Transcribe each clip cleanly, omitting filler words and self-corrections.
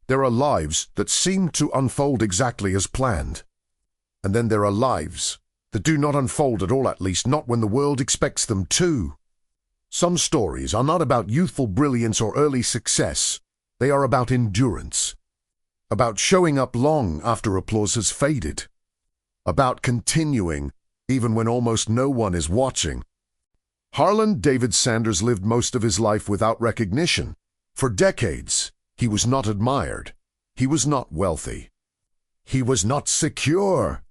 There are lives that seem to unfold exactly as planned. And then there are lives that do not unfold at all, at least not when the world expects them to. Some stories are not about youthful brilliance or early success. They are about endurance, about showing up long after applause has faded, about continuing even when almost no one is watching. Harland David Sanders lived most of his life without recognition. For decades, he was not admired. He was not wealthy. He was not secure.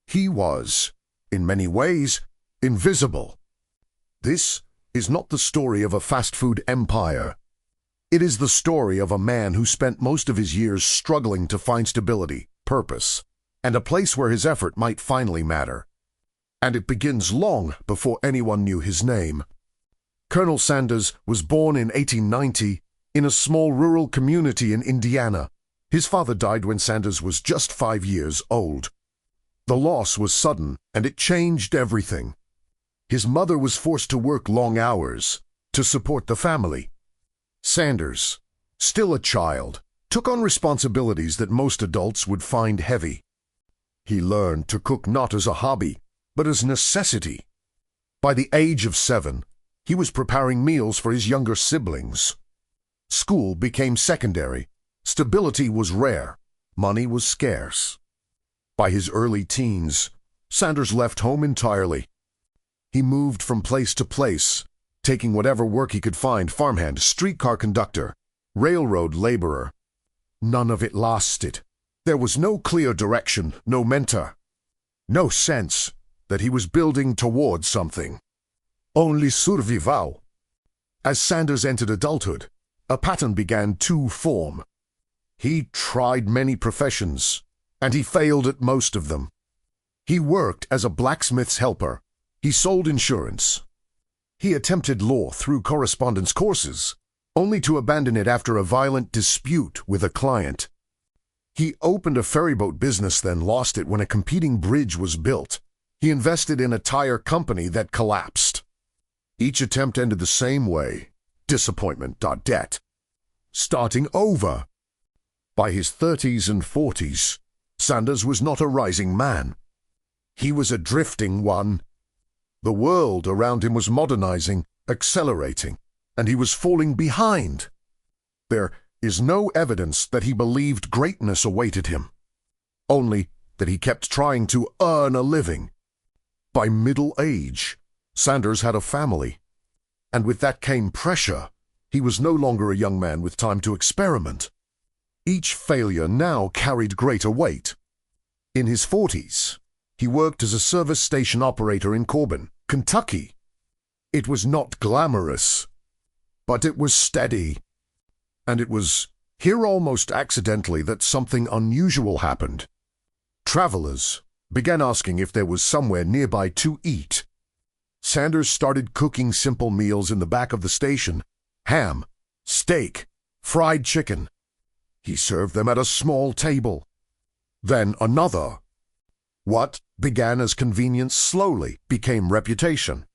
He was, in many ways, invisible. This is not the story of a fast food empire. It is the story of a man who spent most of his years struggling to find stability, purpose, and a place where his effort might finally matter. And it begins long before anyone knew his name. Colonel Sanders was born in 1890 in a small rural community in Indiana. His father died when Sanders was just 5 years old. The loss was sudden, and it changed everything. His mother was forced to work long hours to support the family. Sanders, still a child, took on responsibilities that most adults would find heavy. He learned to cook not as a hobby, but as necessity. By the age of 7, he was preparing meals for his younger siblings. School became secondary. Stability was rare. Money was scarce. By his early teens, Sanders left home entirely. He moved from place to place, taking whatever work he could find: farmhand, streetcar conductor, railroad laborer. None of it lasted. There was no clear direction, no mentor, no sense that he was building towards something. Only survival. As Sanders entered adulthood, a pattern began to form. He tried many professions, and he failed at most of them. He worked as a blacksmith's helper. He sold insurance. He attempted law through correspondence courses, only to abandon it after a violent dispute with a client. He opened a ferryboat business, then lost it when a competing bridge was built. He invested in a tire company that collapsed. Each attempt ended the same way: disappointment, debt. Starting over. By his 30s and 40s, Sanders was not a rising man. He was a drifting one. The world around him was modernizing, accelerating, and he was falling behind. There is no evidence that he believed greatness awaited him, only that he kept trying to earn a living. By middle age, Sanders had a family, and with that came pressure. He was no longer a young man with time to experiment. Each failure now carried greater weight. In his 40s, he worked as a service station operator in Corbin, Kentucky. It was not glamorous, but it was steady. And it was here almost accidentally that something unusual happened. Travelers began asking if there was somewhere nearby to eat. Sanders started cooking simple meals in the back of the station: ham, steak, fried chicken. He served them at a small table. Then another. What began as convenience slowly became reputation.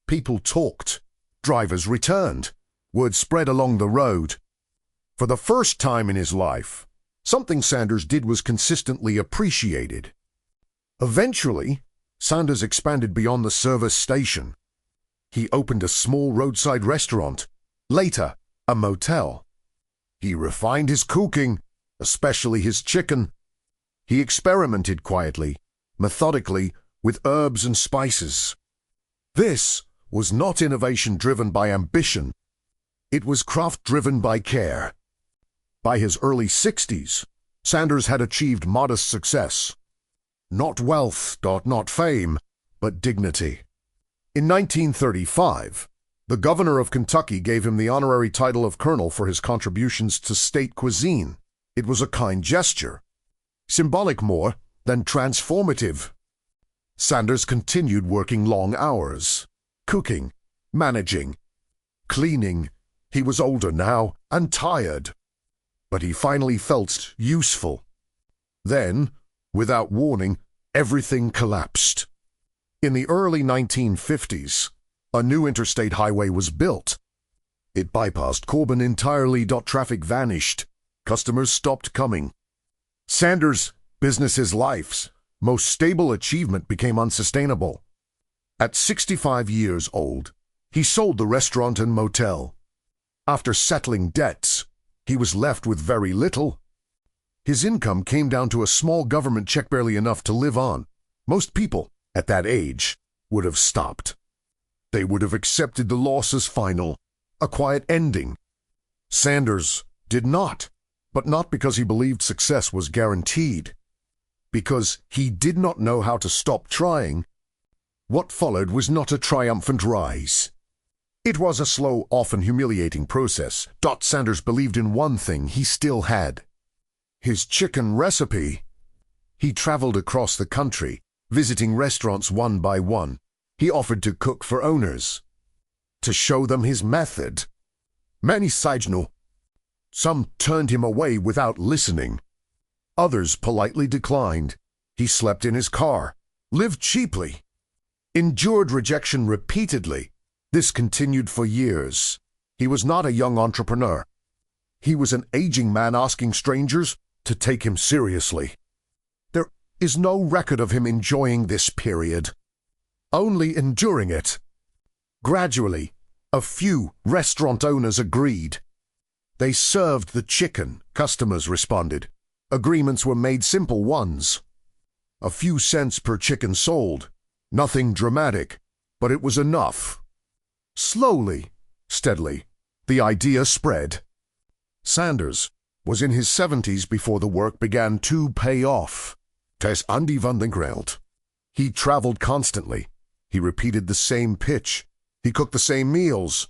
People talked. Drivers returned. Word spread along the road. For the first time in his life, something Sanders did was consistently appreciated. Eventually, Sanders expanded beyond the service station. He opened a small roadside restaurant, later a motel. He refined his cooking, especially his chicken. He experimented quietly, methodically, with herbs and spices. This was not innovation driven by ambition. It was craft driven by care. By his early 60s, Sanders had achieved modest success. Not wealth, not fame, but dignity. In 1935, the governor of Kentucky gave him the honorary title of colonel for his contributions to state cuisine. It was a kind gesture, symbolic more than transformative. Sanders continued working long hours, cooking, managing, cleaning. He was older now and tired, but he finally felt useful. Then, without warning, everything collapsed. In the early 1950s, a new interstate highway was built. It bypassed Corbin entirely. Traffic vanished. Customers stopped coming. Sanders' business's life's most stable achievement became unsustainable. At 65 years old, he sold the restaurant and motel. After settling debts, he was left with very little. His income came down to a small government check, barely enough to live on. Most people, at that age, would have stopped. They would have accepted the loss as final, a quiet ending. Sanders did not, but not because he believed success was guaranteed. Because he did not know how to stop trying. What followed was not a triumphant rise. It was a slow, often humiliating process. Sanders believed in one thing he still had: his chicken recipe. He traveled across the country, visiting restaurants one by one. He offered to cook for owners, to show them his method. Many said. Some turned him away without listening. Others politely declined. He slept in his car, lived cheaply, endured rejection repeatedly. This continued for years. He was not a young entrepreneur. He was an aging man asking strangers to take him seriously. There is no record of him enjoying this period, only enduring it. Gradually, a few restaurant owners agreed. They served the chicken, customers responded. Agreements were made, simple ones. A few cents per chicken sold. Nothing dramatic, but it was enough. Slowly, steadily, the idea spread. Sanders was in his 70s before the work began to pay off. Tes Andy van den Greld. He traveled constantly. He repeated the same pitch. He cooked the same meals.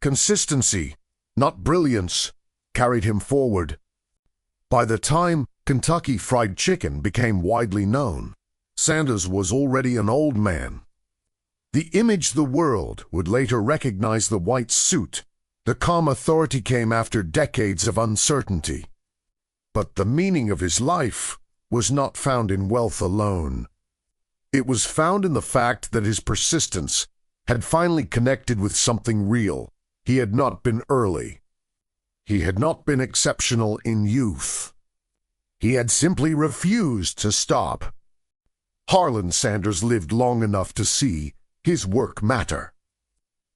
Consistency, not brilliance, carried him forward. By the time Kentucky Fried Chicken became widely known, Sanders was already an old man. The image the world would later recognize: the white suit. The calm authority came after decades of uncertainty. But the meaning of his life was not found in wealth alone. It was found in the fact that his persistence had finally connected with something real. He had not been early. He had not been exceptional in youth. He had simply refused to stop. Harland Sanders lived long enough to see his work matter.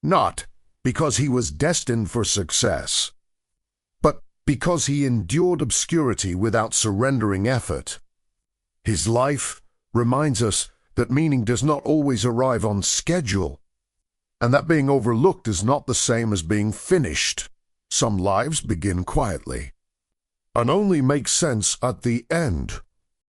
Not because he was destined for success, but because he endured obscurity without surrendering effort. His life reminds us that meaning does not always arrive on schedule, and that being overlooked is not the same as being finished. Some lives begin quietly and only make sense at the end.